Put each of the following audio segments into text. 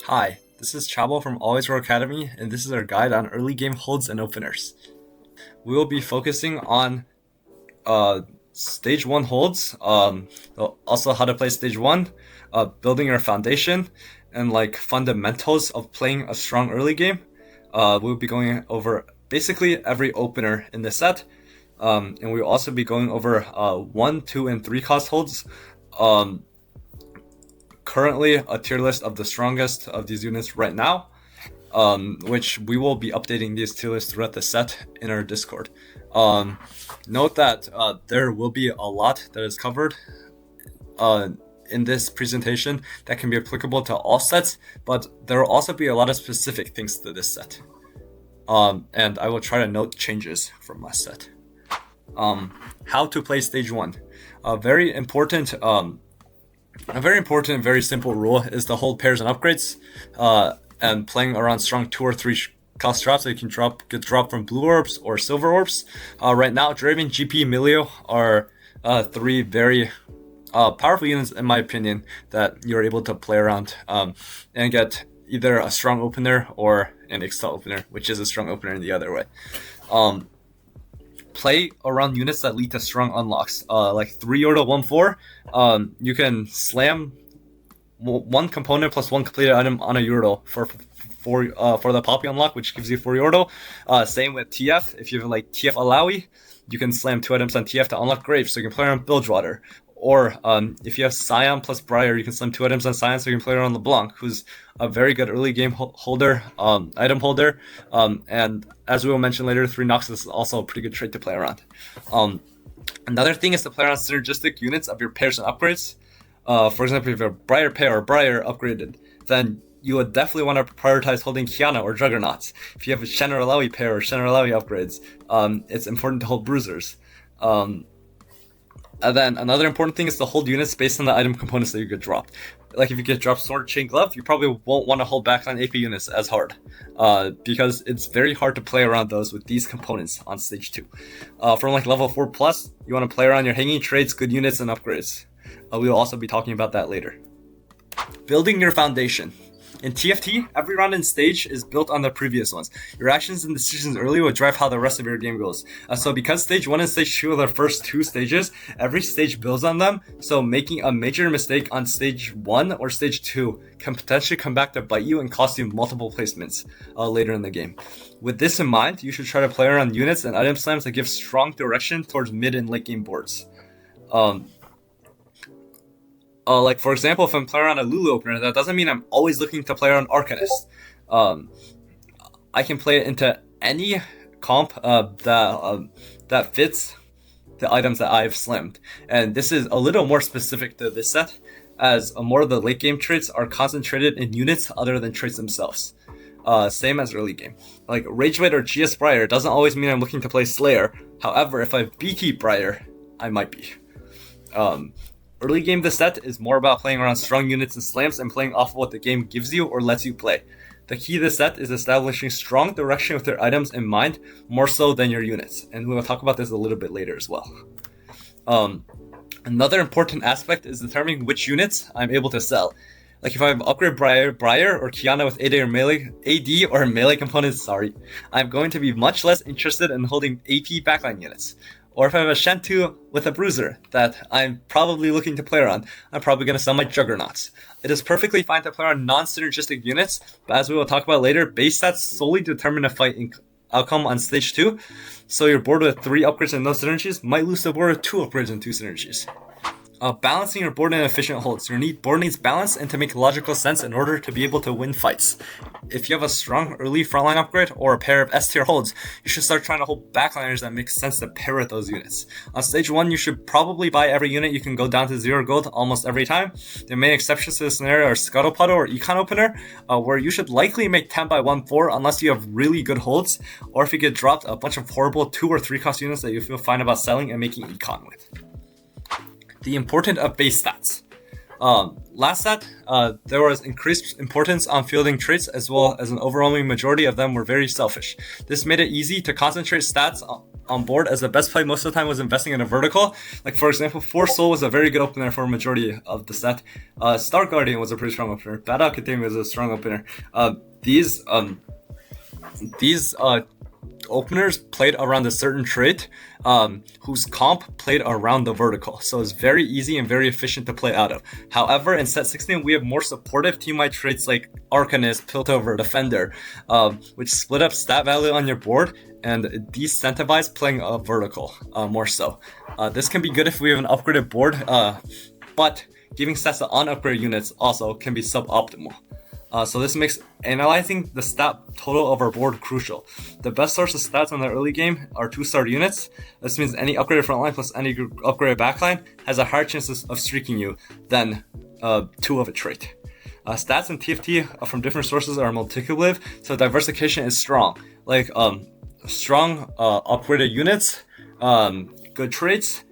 Hi, this is Chabo from Always Roar Academy, and this is our guide on early game holds and openers. We will be focusing on stage 1 holds, also how to play stage 1, building your foundation, and like fundamentals of playing a strong early game. We'll be going over basically every opener in the set, and we'll also be going over 1, 2, and 3 cost holds. Currently a tier list of the strongest of these units right now, which we will be updating these tier lists throughout the set in our Discord. Note that there will be a lot that is covered in this presentation that can be applicable to all sets, but there will also be a lot of specific things to this set. And I will try to note changes from last set. How to play stage 1. A very important, very simple rule is to hold pairs and upgrades, and playing around strong 2 or 3 cost drops that you can get dropped from blue orbs or silver orbs. Right now, Draven, GP, Milio are 3 very powerful units, in my opinion, that you're able to play around and get either a strong opener or an Excel opener, which is a strong opener in the other way. Play around units that lead to strong unlocks, like 3 Yordle 1/4. You can slam 1 component plus 1 completed item on a Yordle for the Poppy unlock, which gives you 4 Yordle. Same with TF. If you have like TF Alawi, you can slam 2 items on TF to unlock Grave, so you can play around Bilgewater. Or if you have Scion plus Briar, you can slam 2 items on Scion, so you can play around LeBlanc, who's a very good early game holder, item holder. And as we will mention later, 3 Nox is also a pretty good trait to play around. Another thing is to play around synergistic units of your pairs and upgrades. For example, if you have a Briar pair or Briar upgraded, then you would definitely want to prioritize holding Kiana or Juggernauts. If you have a Shen or Alawi pair or Shen or Alawi upgrades, it's important to hold Bruisers. And then another important thing is to hold units based on the item components that you get dropped. Like if you get dropped Sword, Chain, Glove, you probably won't want to hold back on AP units as hard, because it's very hard to play around those with these components on stage 2. From like level 4 plus, you want to play around your hanging trades, good units, and upgrades. We will also be talking about that later. Building your foundation. In TFT, every round and stage is built on the previous ones. Your actions and decisions early will drive how the rest of your game goes. So because stage 1 and stage 2 are the first 2 stages, every stage builds on them, so making a major mistake on stage 1 or stage 2 can potentially come back to bite you and cost you multiple placements later in the game. With this in mind, you should try to play around units and item slams that give strong direction towards mid and late game boards. Like for example, if I'm playing around a Lulu opener, that doesn't mean I'm always looking to play around Arcanist. I can play it into any comp that fits the items that I've slammed. And this is a little more specific to this set, as more of the late game traits are concentrated in units other than traits themselves. Same as early game. Like Rageweight or GS Briar doesn't always mean I'm looking to play Slayer. However, if I have BT Briar, I might be. Early game this set is more about playing around strong units and slams and playing off of what the game gives you or lets you play. The key to this set is establishing strong direction with your items in mind, more so than your units, and we will talk about this a little bit later as well. Another important aspect is determining which units I'm able to sell. Like if I have upgrade Briar or Kiana with AD or melee components, I'm going to be much less interested in holding AP backline units. Or if I have a Shentu with a Bruiser that I'm probably looking to play around, I'm probably going to sell my Juggernauts. It is perfectly fine to play around non-synergistic units, but as we will talk about later, base stats solely determine a fight outcome on stage 2, so your board with 3 upgrades and no synergies might lose the board with 2 upgrades and 2 synergies. Balancing your board in efficient holds. Your board needs balance and to make logical sense in order to be able to win fights. If you have a strong early frontline upgrade or a pair of S tier holds, you should start trying to hold backliners that make sense to pair with those units. On stage 1, you should probably buy every unit you can go down to 0 gold almost every time. The main exceptions to this scenario are Scuttle Puddle or Econ Opener, where you should likely make 10 by 1/4 unless you have really good holds, or if you get dropped a bunch of horrible 2 or 3 cost units that you feel fine about selling and making Econ with. The importance of base stats. Last set, there was increased importance on fielding traits, as well as an overwhelming majority of them were very selfish. This made it easy to concentrate stats on board, as the best play most of the time was investing in a vertical. Like for example, Force Soul was a very good opener for a majority of the set. Star Guardian was a pretty strong opener. Bad Academia was a strong opener. These openers played around a certain trait whose comp played around the vertical, so it's very easy and very efficient to play out of. However, in set 16 we have more supportive team-wide traits like Arcanist, Piltover, Defender, which split up stat value on your board and decentivize playing a vertical more so. This can be good if we have an upgraded board, but giving stats to unupgraded units also can be suboptimal. So this makes analyzing the stat total of our board crucial. The best source of stats on the early game are 2-star units. This means any upgraded frontline plus any upgraded backline has a higher chance of streaking you than 2 of a trait. Stats in TFT from different sources are multiplicative, so diversification is strong. Like strong upgraded units, good traits,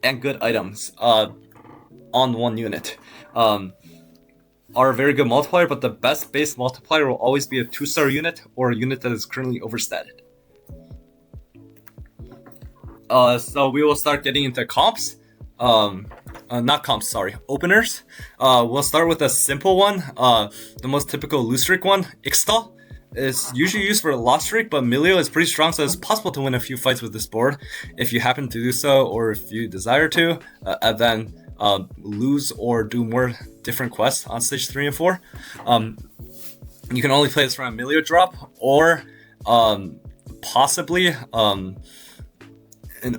and good items on one unit. Are a very good multiplier, but the best base multiplier will always be a 2-star unit or a unit that is currently overstated. So we will start getting into comps. Not comps, sorry, openers. We'll start with a simple one. The most typical loose streak one, Ixtal. Is usually used for a lost streak, but Milio is pretty strong, so it's possible to win a few fights with this board if you happen to do so, or if you desire to, and then lose or do more different quests on stage 3 and 4. You can only play this from a Milio drop, or possibly an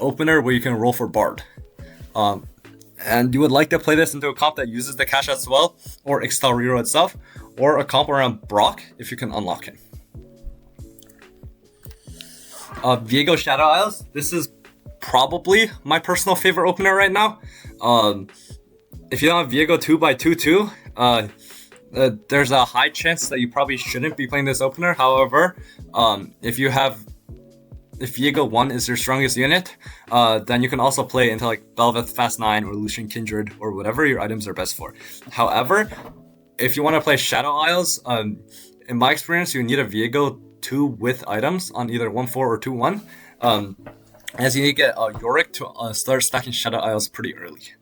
opener where you can roll for Bard. And you would like to play this into a comp that uses the cash as well, or Extalriro itself, or a comp around Brock if you can unlock him. Viego Shadow Isles. This is probably my personal favorite opener right now. If you don't have Viego 2x2-2, there's a high chance that you probably shouldn't be playing this opener. However, if Viego 1 is your strongest unit, then you can also play into like Belveth, Fast 9, or Lucian Kindred, or whatever your items are best for. However, if you want to play Shadow Isles, in my experience, you need a Viego 2 with items on either 1-4 or 2-1. As you need to get Yorick to start stacking Shadow Isles pretty early.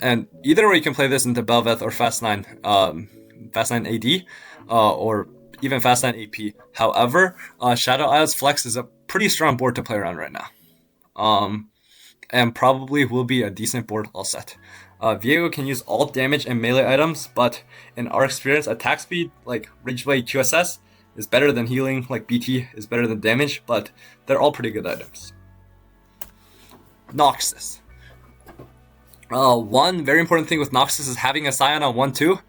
And either way, you can play this into Belveth or Fast 9 AD, or even Fast 9 AP. However, Shadow Isles Flex is a pretty strong board to play around right now. And probably will be a decent board all set. Viego can use all damage and melee items, but in our experience, attack speed like Rageblade QSS is better than healing, like BT is better than damage, but they're all pretty good items. Noxus. One very important thing with Noxus is having a Scion on 1-2.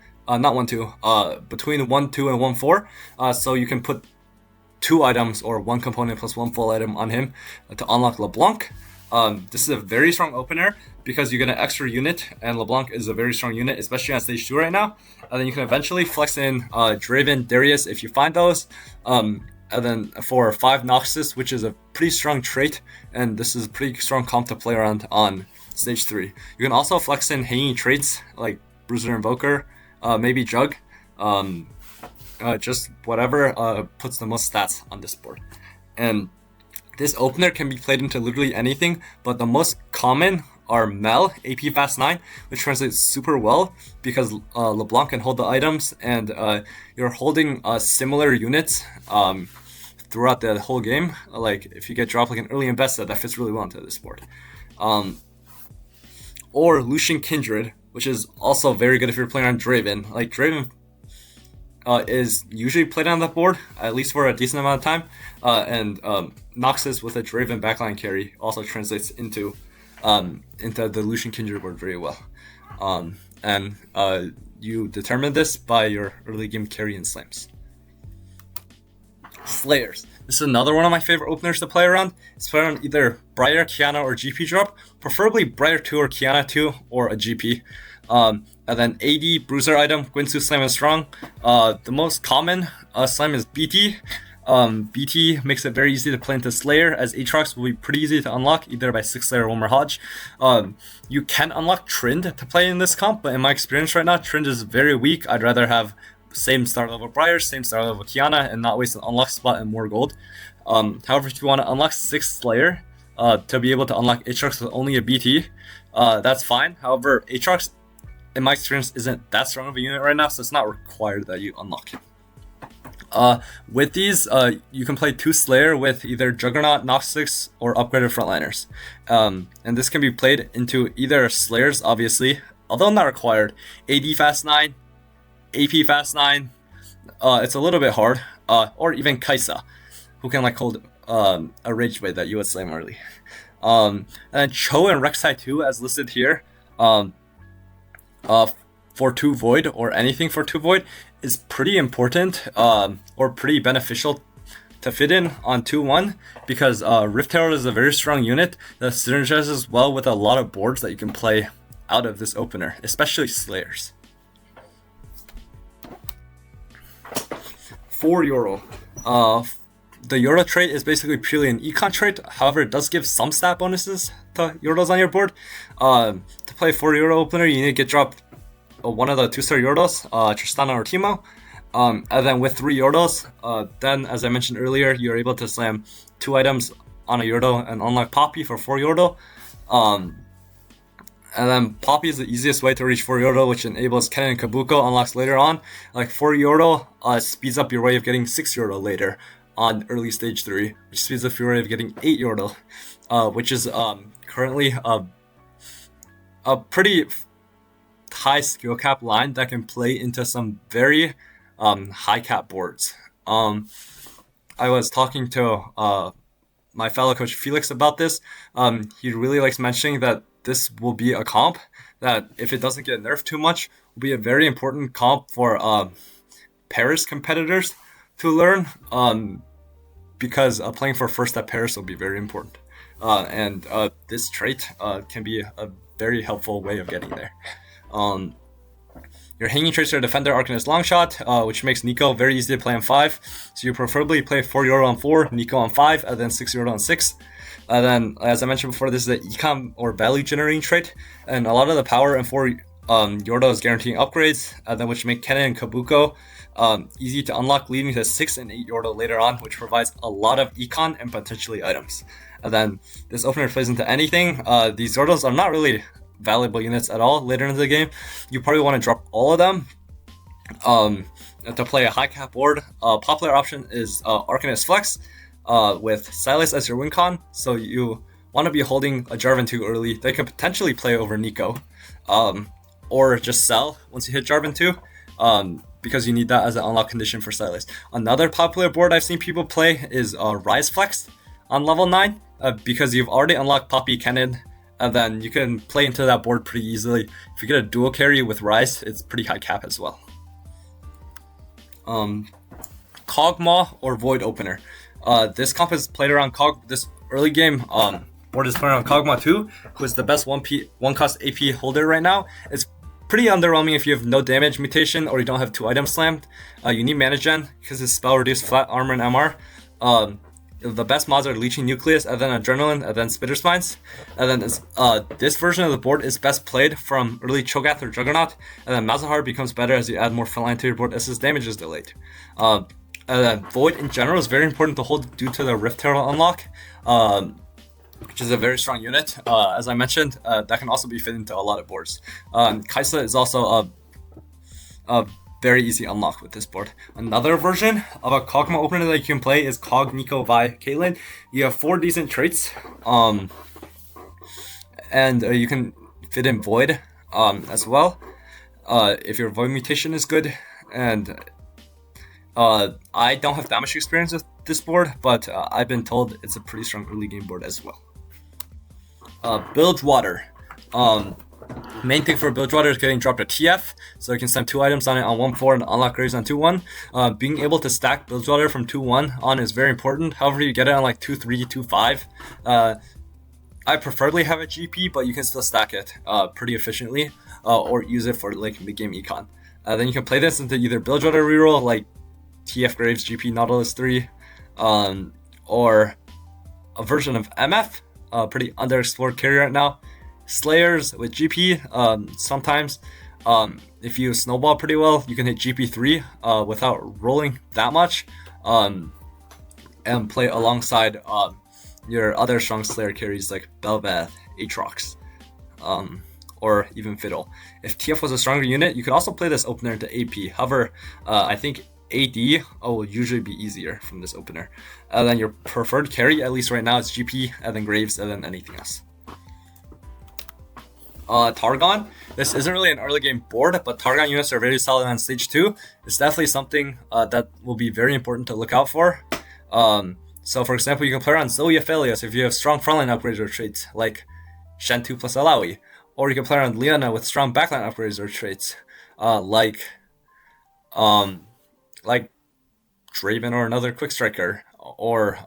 Between 1-2 and 1-4. So you can put 2 items or 1 component plus 1 full item on him to unlock LeBlanc. This is a very strong opener because you get an extra unit, and LeBlanc is a very strong unit, especially on stage 2 right now. And then you can eventually flex in Draven, Darius if you find those. And then for 5 Noxus, which is a pretty strong trait, and this is a pretty strong comp to play around on stage 3. You can also flex in hanging traits like Bruiser Invoker, maybe Jug, just whatever puts the most stats on this board. And this opener can be played into literally anything, but the most common are Mel, AP Fast 9, which translates super well because LeBlanc can hold the items, and you're holding similar units throughout the whole game. Like if you get dropped like an early invested, that fits really well into this board. Or Lucian Kindred, which is also very good if you're playing on Draven. Like Draven is usually played on the board, at least for a decent amount of time. And Noxus with a Draven backline carry also translates into the Lucian Kindred board very well. And you determine this by your early game carry and slams. Slayers. This is another one of my favorite openers to play around. It's played on either Briar, Kiana, or GP drop. Preferably Briar 2 or Kiana 2 or a GP. And then AD, Bruiser item, Gwynsu Slam is strong. The most common slam is BT. BT makes it very easy to play into Slayer, as Aatrox will be pretty easy to unlock, either by 6 Slayer or 1 more Hodge. You can unlock Trind to play in this comp, but in my experience right now, Trind is very weak. I'd rather have same start level Briar, same start level Kiana, and not waste an unlock spot and more gold. However, if you want to unlock 6 Slayer to be able to unlock Aatrox with only a BT, that's fine. However, Aatrox, in my experience, isn't that strong of a unit right now, so it's not required that you unlock it. With these, you can play 2 Slayer with either Juggernaut, Nox 6, or upgraded frontliners. And this can be played into either Slayers, obviously, although not required, AD Fast 9, AP Fast 9, it's a little bit hard, or even Kaisa, who can like hold a Rage Blade that you would slam early. And then Cho and Rek'Sai 2, as listed here, for 2 Void, or anything for 2 Void, is pretty important, or pretty beneficial to fit in on 2-1, because Rift Herald is a very strong unit that synergizes well with a lot of boards that you can play out of this opener, especially Slayers. For Euro, the Euro trait is basically purely an econ trait. However, it does give some stat bonuses to Euros on your board. To play 4 Euro opener, you need to get dropped one of the 2-star Yordos, Tristana or Teemo. And then with 3 Yordos, then as I mentioned earlier, you're able to slam 2 items on a Yordo and unlock Poppy for 4 Yordo. And then Poppy is the easiest way to reach 4 Yordo, which enables Kennen and Kabuko unlocks later on. Like 4 Yordo speeds up your way of getting 6 Yordo later on early stage 3, which speeds up your way of getting 8 Yordo, which is currently a pretty high skill cap line that can play into some very high cap boards. I was talking to my fellow coach Felix about this. He really likes mentioning that this will be a comp that, if it doesn't get nerfed too much, will be a very important comp for Paris competitors to learn, because playing for first at Paris will be very important. And this trait can be a very helpful way of getting there. Your hanging traits are Defender, Arcanist, Longshot, which makes Nico very easy to play on 5. So you preferably play 4 Euro on 4, Nico on 5, and then 6 Euro on 6. And then, as I mentioned before, this is the econ or value generating trait, and a lot of the power in 4 Yordo is guaranteeing upgrades, then which make Kennen and Kabuko easy to unlock, leading to 6 and 8 Yordo later on, which provides a lot of econ and potentially items. And then this opener plays into anything. These Yordos are not really valuable units at all later in the game. You probably want to drop all of them to play a high cap board. Popular option is Arcanist Flex with Silas as your win con, so you want to be holding a Jarvan 2 early. They can potentially play over Nico, or just sell once you hit Jarvan 2, because you need that as an unlock condition for Silas. Another popular board I've seen people play is Rise Flex on level 9, because you've already unlocked Poppy, Kennen, and then you can play into that board pretty easily. If you get a dual carry with Rise, it's pretty high cap as well. Kog'Maw or Void Opener. This comp is played around this early game board is played around Kog'Maw 2, who is the best 1 cost AP holder right now. It's pretty underwhelming if you have no damage mutation or you don't have 2 items slammed. You need mana gen because his spell reduces flat armor and MR. The best mods are Leeching Nucleus, and then Adrenaline, and then Spitter Spines. And then this version of the board is best played from early Cho'Gath or Juggernaut, and then Malzahar becomes better as you add more frontline to your board as his damage is delayed. And then Void in general is very important to hold due to the Rift Herald unlock, which is a very strong unit. As I mentioned, that can also be fit into a lot of boards. Kaisa is also a very easy unlock with this board. Another version of a Kog'Maw opener that you can play is Kog, Nico, Vi, Caitlyn. You have 4 decent traits, and you can fit in Void as well, if your Void mutation is good. And I don't have that much experience with this board, but I've been told it's a pretty strong early game board as well. Bilgewater. Main thing for Bilgewater is getting dropped a TF, so you can send 2 items on it on 1-4 and unlock graves on 2-1. Being able to stack Bilgewater from 2-1 on is very important. However, you get it on like 2-3, 2-5. I preferably have a GP, but you can still stack it pretty efficiently, or use it for like mid-game econ. Then you can play this into either Bilgewater reroll, like TF Graves, GP Nautilus 3, or a version of MF, pretty underexplored carry right now. Slayers with GP, sometimes if you snowball pretty well, you can hit GP3 without rolling that much. and play alongside your other strong Slayer carries like Bel'Veth, Aatrox, or even Fiddle. If TF was a stronger unit, you could also play this opener into AP. However, I think AD will usually be easier from this opener. Then your preferred carry, at least right now, is GP, and then Graves, and then anything else. Targon. This isn't really an early game board, but Targon units are very solid on stage 2. It's definitely something that will be very important to look out for. So for example, you can play around Zoe Aphelios if you have strong frontline upgrades or traits, like Shen 2 plus Alawi. Or you can play around Leona with strong backline upgrades or traits, like Draven or another Quick Striker, or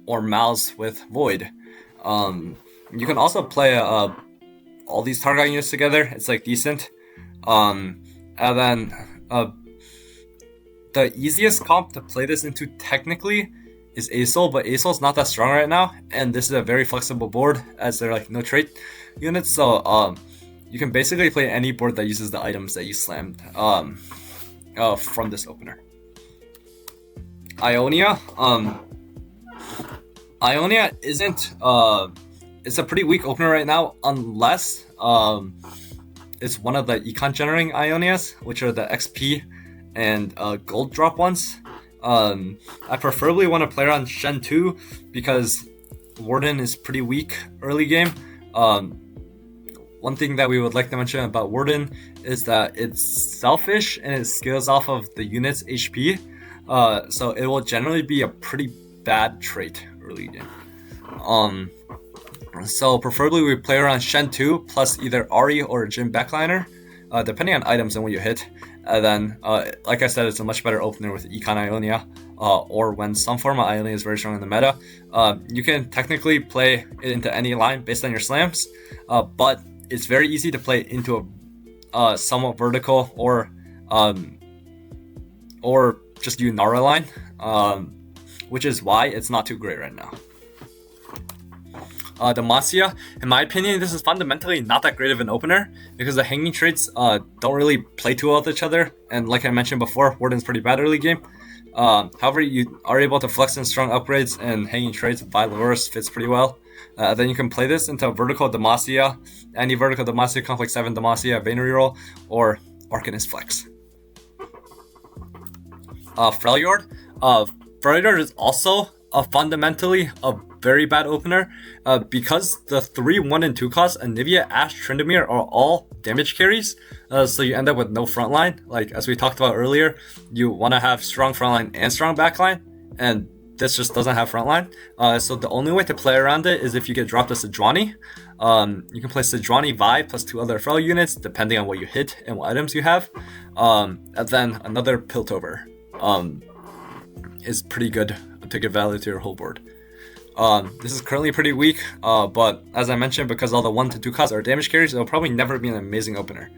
Mouse with Void. You can also play all these Targon units together. It's like decent. And then the easiest comp to play this into technically is Acel, but Acel's not that strong right now, and this is a very flexible board as they're like no trait units. So you can basically play any board that uses the items that you slammed from this opener. Ionia. Ionia isn't it's a pretty weak opener right now, unless it's one of the econ generating Ionias, which are the XP and gold drop ones. I preferably want to play around Shen 2 because Warden is pretty weak early game. One thing that we would like to mention about Warden is that it's selfish and it scales off of the unit's HP, so it will generally be a pretty bad trait early game. So preferably we play around Shen 2 plus either Ari or Jhin backliner, depending on items and what you hit. And then, like I said, it's a much better opener with Econ Ionia, or when some form of Ionia is very strong in the meta. You can technically play it into any line based on your slams, but it's very easy to play into a somewhat vertical or just Yunara line, which is why it's not too great right now. Demacia, in my opinion, this is fundamentally not that great of an opener because the hanging traits don't really play too well with each other, and like I mentioned before, Warden's pretty bad early game. However, you are able to flex in strong upgrades and hanging traits. Vylorus fits pretty well. Then you can play this into vertical Demacia, any vertical Demacia, Complex 7 Demacia, Vein Reroll, or Arcanist Flex. Freljord. Freljord is also fundamentally a very bad opener because the 3, 1, and 2 costs, Anivia, Ashe, Tryndamere are all damage carries, so you end up with no frontline. Like as we talked about earlier, you want to have strong frontline and strong backline, and this just doesn't have frontline. So the only way to play around it is if you get dropped a Sejuani. You can play Sejuani Vi plus 2 other Frel units depending on what you hit and what items you have, and then another Piltover is pretty good to give value to your whole board. This is currently pretty weak, but as I mentioned, because all the 1 to 2 costs are damage carries, it'll probably never be an amazing opener.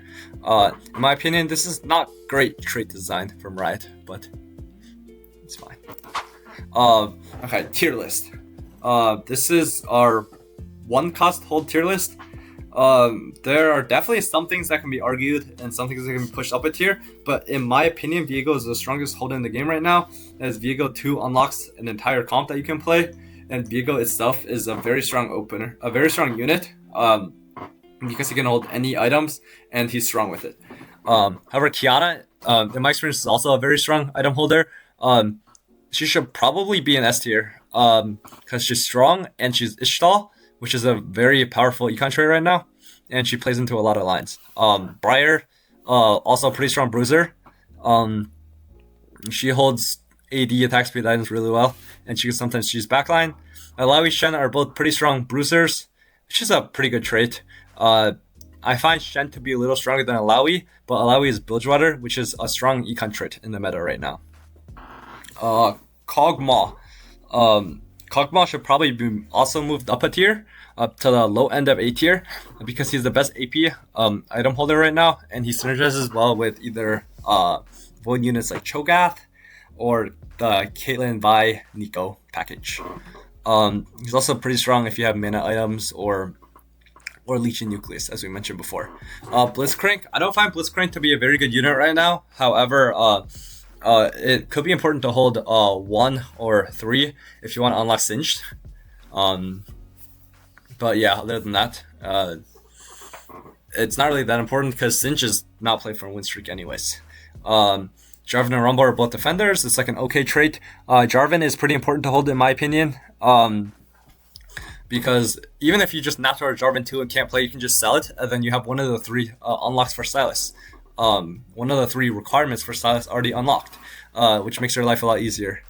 In my opinion, this is not great trait design from Riot, but it's fine. Okay, tier list. This is our 1 cost hold tier list. There are definitely some things that can be argued and some things that can be pushed up a tier, but in my opinion, Viego is the strongest hold in the game right now, as Viego 2 unlocks an entire comp that you can play. And Viego itself is a very strong opener, a very strong unit, because he can hold any items and he's strong with it. However, Kiana, in my experience, is also a very strong item holder. She should probably be an S tier because she's strong and she's Ishtal, which is a very powerful econ trait right now, and she plays into a lot of lines. Briar, also a pretty strong bruiser. She holds AD attack speed items really well, and she can sometimes choose backline. Alawi, Shen are both pretty strong bruisers, which is a pretty good trait. I find Shen to be a little stronger than Alawi, but Alawi is Bilgewater, which is a strong econ trait in the meta right now. Kog'Maw. Kog'Maw should probably be also moved up a tier, up to the low end of A tier, because he's the best AP item holder right now, and he synergizes well with either Void units like Cho'Gath or the Caitlyn Vi Nico package. He's also pretty strong if you have mana items or Leech and Nucleus, as we mentioned before. Blitzcrank. I don't find Blitzcrank to be a very good unit right now. However, It could be important to hold 1 or 3 if you want to unlock Singed. But yeah, other than that, it's not really that important because Singe is not played for a win streak anyways. Jarvan and Rumble are both defenders. It's like an okay trait. Jarvan is pretty important to hold in my opinion. Because even if you just not throw a Jarvan 2 and can't play, you can just sell it, and then you have one of the 3 unlocks for Sylas. One of the 3 requirements for Sylas already unlocked, which makes your life a lot easier.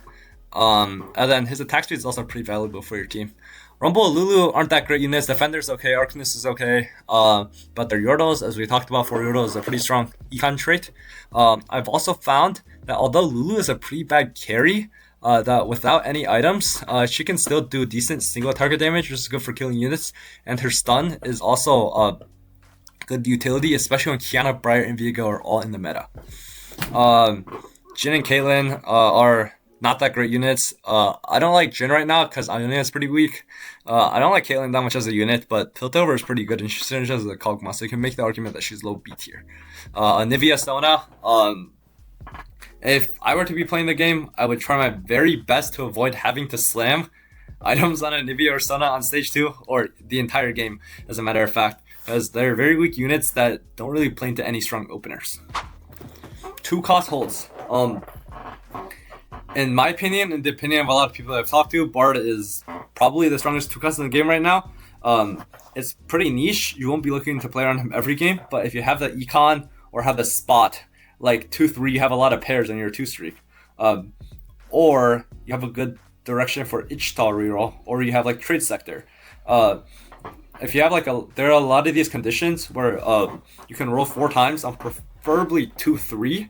And then his attack speed is also pretty valuable for your team. Rumble and Lulu aren't that great units. Defender's okay, Arcanist is okay, but their Yordles, as we talked about, for Yordle is a pretty strong econ trait. I've also found that although Lulu is a pretty bad carry, that without any items, she can still do decent single target damage, which is good for killing units, and her stun is also good utility, especially when Kiana, Briar, and Viego are all in the meta. Jhin and Caitlyn are not that great units. I don't like Jhin right now because Ionia is pretty weak. I don't like Caitlyn that much as a unit, but Piltover is pretty good and she synergizes the Kog'Maw, so you can make the argument that she's low B tier. Nivea Sona, if I were to be playing the game, I would try my very best to avoid having to slam items on a Nivea or Sona on stage 2, or the entire game, as a matter of fact, because they're very weak units that don't really play into any strong openers. 2 cost holds. In my opinion, and the opinion of a lot of people that I've talked to, Bard is probably the strongest 2 cost in the game right now. It's pretty niche. You won't be looking to play around him every game, but if you have the econ or have the spot, like 2-3, you have a lot of pairs in your 2 streak. Or you have a good direction for Ichtal reroll, or you have like Trade Sector. If you have there are a lot of these conditions where you can roll 4 times on preferably 2-3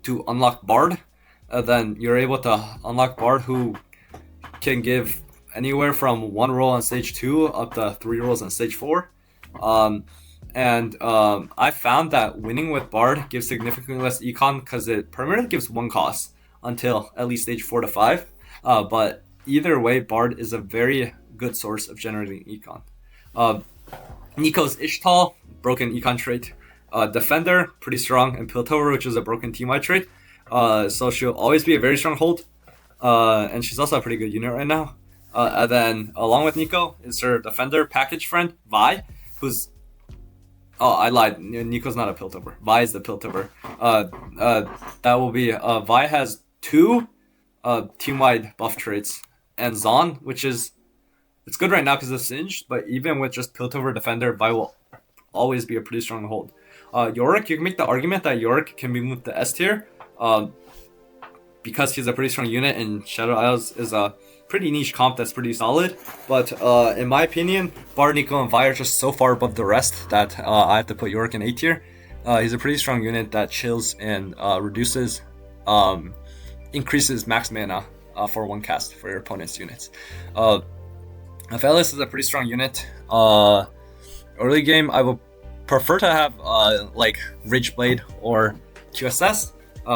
to unlock Bard. Then you're able to unlock Bard, who can give anywhere from 1 roll on stage 2 up to 3 rolls on stage 4. I found that winning with Bard gives significantly less econ because it primarily gives 1 cost until at least stage 4 to 5. But either way, Bard is a very good source of generating econ. Nico's Ishtal, broken econ trait. Defender, pretty strong, and Piltover, which is a broken team-wide trait. So she'll always be a very strong hold. And she's also a pretty good unit right now. And then, along with Nico, is her defender package friend, Vi, who's... Oh, I lied. Nico's not a Piltover. Vi is the Piltover. That will be... Vi has 2 team-wide buff traits. And Zon, which is... It's good right now because it's singed, but even with just Piltover defender, Vi will always be a pretty strong hold. Yorick, you can make the argument that Yorick can be moved to S tier because he's a pretty strong unit, and Shadow Isles is a pretty niche comp that's pretty solid. But in my opinion, Bard, Nico, and Vi are just so far above the rest that I have to put Yorick in A tier. He's a pretty strong unit that chills and increases max mana for 1 cast for your opponent's units. Velis is a pretty strong unit. Early game, I would prefer to have like Ridgeblade or QSS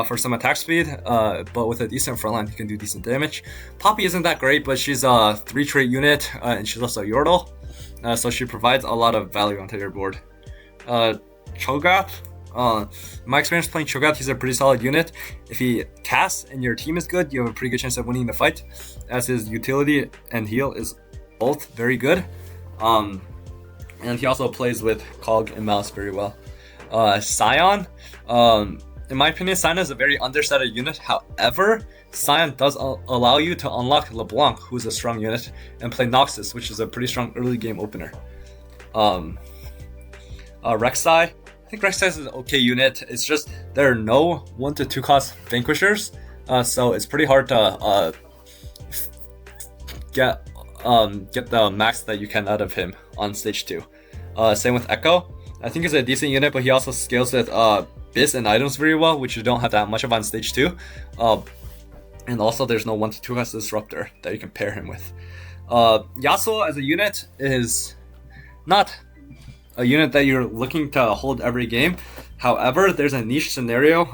for some attack speed, but with a decent frontline, you can do decent damage. Poppy isn't that great, but she's a 3 trait unit, and she's also a Yordle, so she provides a lot of value onto your board. Cho'Gath, in my experience playing Cho'Gath, he's a pretty solid unit. If he casts and your team is good, you have a pretty good chance of winning the fight, as his utility and heal is both very good. And he also plays with Cog and Mouse very well. Scion, in my opinion, Scion is a very understated unit. However, Scion does allow you to unlock LeBlanc, who's a strong unit, and play Noxus, which is a pretty strong early game opener. Rek'Sai, I think Rek'Sai is an okay unit. It's just there are no 1 to 2 cost Vanquishers, so it's pretty hard to get the max that you can out of him on stage 2. Same with Echo. I think he's a decent unit, but he also scales with Biz and items very well, which you don't have that much of on stage 2. And also there's no 1 to 2 cost Disruptor that you can pair him with. Yasuo as a unit is not a unit that you're looking to hold every game. However, there's a niche scenario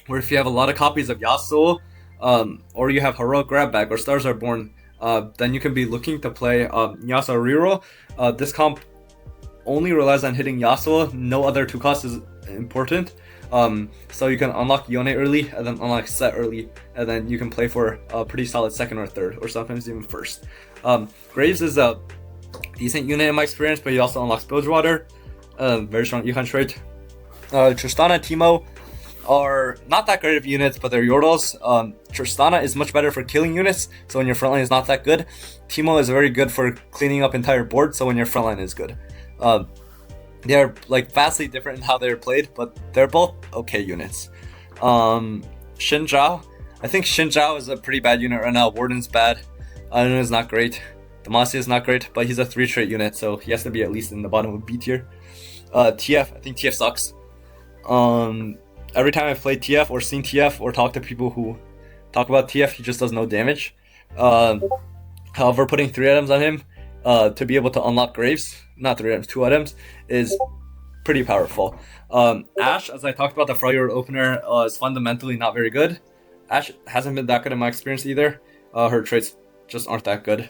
where if you have a lot of copies of Yasuo, or you have Heroic Grab Bag or Stars Are Born, then you can be looking to play Yasuo reroll. This comp only relies on hitting Yasuo. No other 2 cost important. So you can unlock Yone early, and then unlock Set early, and then you can play for a pretty solid second or third, or sometimes even first. Graves is a decent unit in my experience, but he also unlocks Bilgewater, very strong econ trait. Tristana and Teemo are not that great of units, but they're Yordles. Tristana is much better for killing units, so when your frontline is not that good. Teemo is very good for cleaning up entire boards, so when your frontline is good. They're like vastly different in how they're played, but they're both okay units. Xin Zhao, I think Xin Zhao is a pretty bad unit right now. Warden's bad. Anu is not great. Demacia is not great, but he's a 3 trait unit, so he has to be at least in the bottom of B tier. TF, I think TF sucks. Every time I've played TF or seen TF or talked to people who talk about TF, he just does no damage. However, putting 3 items on him to be able to unlock Graves, not 3 items, 2 items, is pretty powerful. Ashe, as I talked about the Freljord opener, is fundamentally not very good. Ashe hasn't been that good in my experience either. Her traits just aren't that good.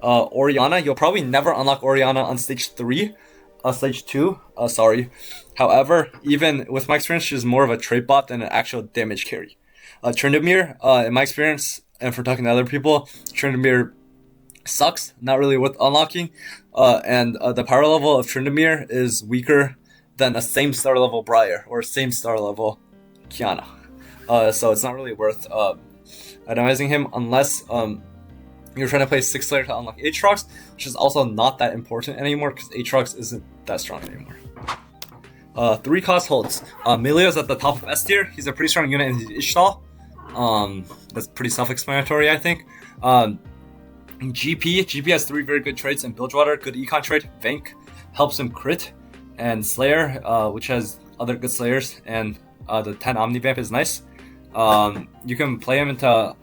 Orianna, you'll probably never unlock Orianna on stage 3. Stage 2, sorry. However, even with my experience, she's more of a trait bot than an actual damage carry. Tryndamere, in my experience, and for talking to other people, Tryndamere sucks, not really worth unlocking. And the power level of Tryndamere is weaker than a same star level Briar or same star level Kiana. So it's not really worth itemizing him unless you're trying to play 6 layer to unlock Aatrox, which is also not that important anymore because Aatrox isn't that strong anymore. 3 cost holds. Milio's at the top of S tier. He's a pretty strong unit in his Ishtal. That's pretty self-explanatory, I think. GP has 3 very good traits in Bilgewater, good econ trait. Vank helps him crit, and Slayer, which has other good Slayers, and the 10 Omnivamp is nice. You can play him into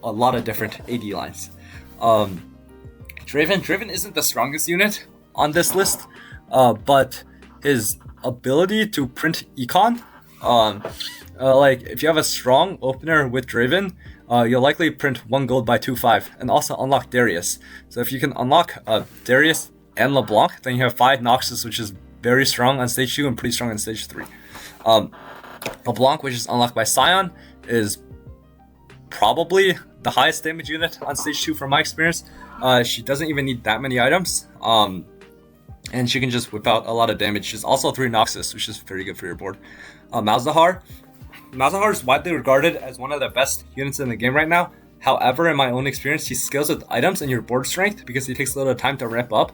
a lot of different AD lines. Draven isn't the strongest unit on this list, but his ability to print econ, like if you have a strong opener with Draven, you'll likely print 1 gold by 2/5 and also unlock Darius. So if you can unlock Darius and LeBlanc, then you have 5 Noxus, which is very strong on stage 2 and pretty strong on stage 3. LeBlanc, which is unlocked by Scion, is probably the highest damage unit on stage 2 from my experience. She doesn't even need that many items, and she can just whip out a lot of damage. She's also 3 Noxus, which is very good for your board. Malzahar is widely regarded as one of the best units in the game right now. However, in my own experience, he scales with items and your board strength because he takes a little time to ramp up.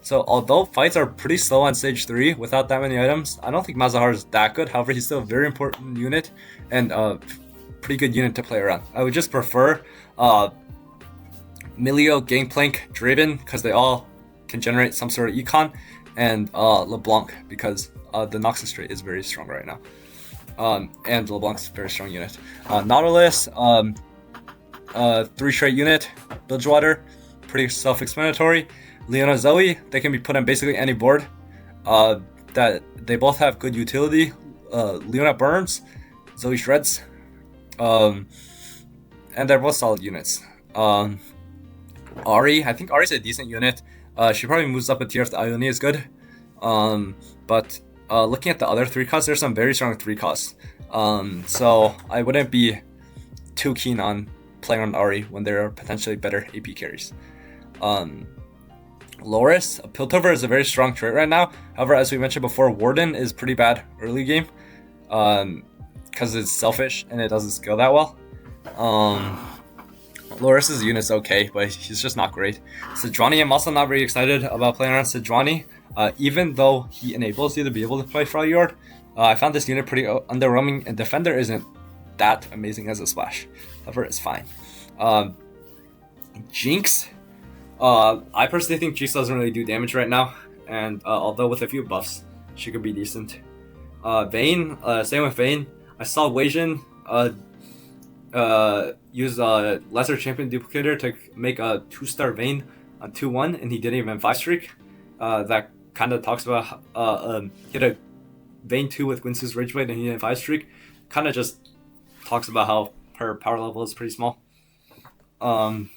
So although fights are pretty slow on stage 3 without that many items, I don't think Malzahar is that good. However, he's still a very important unit and pretty good unit to play around. I would just prefer Milio, Gangplank, Draven, because they all can generate some sort of econ, and LeBlanc, because the Noxus trait is very strong right now. And LeBlanc's a very strong unit. Nautilus, 3 trait unit, Bilgewater, pretty self-explanatory. Leona, Zoe, they can be put on basically any board. That they both have good utility. Leona burns, Zoe shreds. And they're both solid units. Ahri, I think Ahri's a decent unit. She probably moves up a tier if the Ione is good. But looking at the other 3 costs, there's some very strong 3 costs. So I wouldn't be too keen on playing on Ahri when there are potentially better AP carries. Loris, Piltover is a very strong trait right now. However, as we mentioned before, Warden is pretty bad early game. Because it's selfish and it doesn't scale that well. Loris's unit's okay, but he's just not great. Sejuani, I'm also not very excited about playing around Sejuani. Even though he enables you to be able to play Freljord, I found this unit pretty underwhelming, and Defender isn't that amazing as a splash. However, it's fine. Jinx, I personally think Jinx doesn't really do damage right now, and although with a few buffs, she could be decent. Vayne, same with Vayne. I saw Weijin use a lesser champion duplicator to make a 2-star Vayne on 2-1, and he didn't even 5-streak. That kind of talks about he had a Vayne 2 with Gwynsu's Rageblade and he didn't 5-streak. Kind of just talks about how her power level is pretty small. And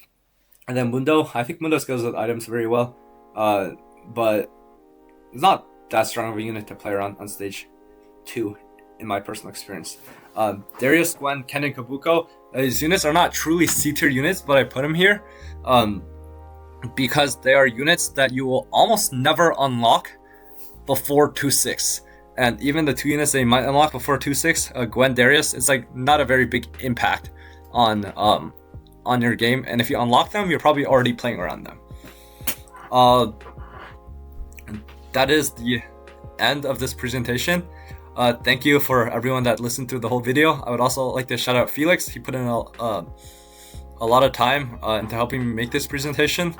then Mundo, I think Mundo scales with items very well, but it's not that strong of a unit to play around on stage 2, in my personal experience. Darius, Gwen, Ken, and Kabuko, these units are not truly C-tier units, but I put them here because they are units that you will almost never unlock before 2-6. And even the 2 units that you might unlock before 2-6, Gwen, Darius, it's like not a very big impact on your game. And if you unlock them, you're probably already playing around them. That is the end of this presentation. Thank you for everyone that listened through the whole video. I would also like to shout out Felix. He put in a lot of time into helping me make this presentation.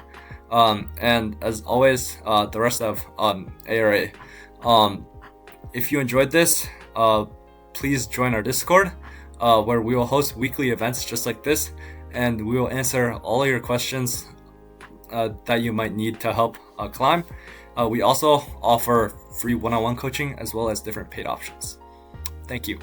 And as always, the rest of ARA. If you enjoyed this, please join our Discord, where we will host weekly events just like this, and we will answer all of your questions that you might need to help climb. We also offer free one-on-one coaching as well as different paid options. Thank you.